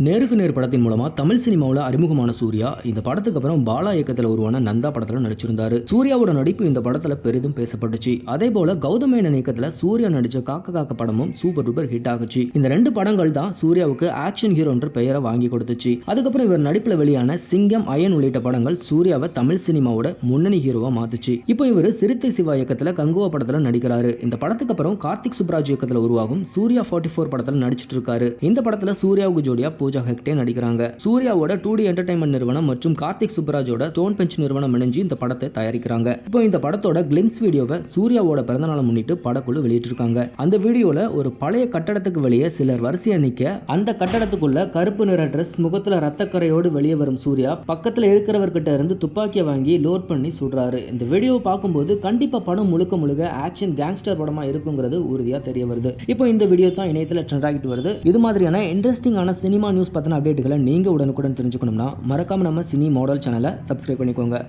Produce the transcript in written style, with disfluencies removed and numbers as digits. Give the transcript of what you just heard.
நேருக்கு நேர் படத்தின் மூலமா தமிழ் சினிமாவில் அறிமுகமான சூர்யா இந்த படத்துக்கு அப்புறம் பாலா இயக்கத்தில் உருவான நந்தா படத்தில் நடிச்சிருந்தாரு. சூர்யாவோட நடிப்பு இந்த படத்தில் பெரிதும் பேசப்பட்டுச்சு. அதே போல கௌதம் மேனன் இயக்கத்தில் சூர்யா நடிச்ச காக்க காக்க படமும் சூப்பர் டூப்பர் ஹிட் ஆகுச்சு. இந்த ரெண்டு படங்கள் தான் சூர்யாவுக்கு ஆக்ஷன் ஹீரோ என்ற பெயரை வாங்கி கொடுத்துச்சு. அதுக்கப்புறம் இவர் நடிப்பில் வெளியான சிங்கம், அயன் உள்ளிட்ட படங்கள் சூர்யாவை தமிழ் சினிமாவோட முன்னணி ஹீரோவா மாத்துச்சு. இப்போ இவர் சிறுத்தை சிவா இயக்கத்தில் கங்குவா படத்தில் நடிக்கிறாரு. இந்த படத்துக்கு அப்புறம் கார்த்திக் சுப்ராஜ் இயக்கத்தில் உருவாகும் சூர்யா 44 படத்தில் நடிச்சிட்டு இருக்காரு. இந்த படத்தில் சூர்யாவுக்கு ஜோடியா பூஜா ஹெக்டே நடிக்கிறாங்க. சூர்யாவோட 2D என்டர்டைன்மெண்ட் நிறுவனம் மற்றும் கார்த்திக் சுப்ராஜோட ஸ்டோன் பெஞ்ச் நிறுவனம் இணைஞ்சு இந்த படத்தை தயாரிக்கிறாங்க. இப்போ இந்த படத்தோட கிளிம்ஸ் வீடியோவை சூர்யாவோட பிறந்தநாளை முன்னிட்டு படக்குழு வெளியிட்டிருக்காங்க. அந்த வீடியோல ஒரு பழைய கட்டடத்துக்கு வெளியே சிலர் வரிசையா நிக்க, அந்த கட்டடத்துக்குள்ள கருப்பு நிற டிரஸ், முகத்துல ரத்தக்கரையோடு வெளியே வரும் சூர்யா பக்கத்துல இருக்கிறவர்கிட்ட இருந்து துப்பாக்கியை வாங்கி லோட் பண்ணி சுடுறாரு. இந்த வீடியோ பார்க்கும்போது கண்டிப்பா படம் முழுக்க முழுக்க ஆக்ஷன் கேங்ஸ்டர் படமா இருக்குங்கிறது உறுதியா தெரிய வருது. இப்போ இந்த வீடியோ தான் இணையத்தில் ட்ரெண்ட் ஆகிட்டு வருது. இது மாதிரியான இன்ட்ரெஸ்டிங்கான சினிமா நியூஸ் பத்தின அப்டேட்டுகளை நீங்க உடனுக்குடன் தெரிஞ்சுக்கணும்னா மறக்காம நம்ம சினி மாடல் சேனலை சப்ஸ்கிரைப் பண்ணிக்கோங்க.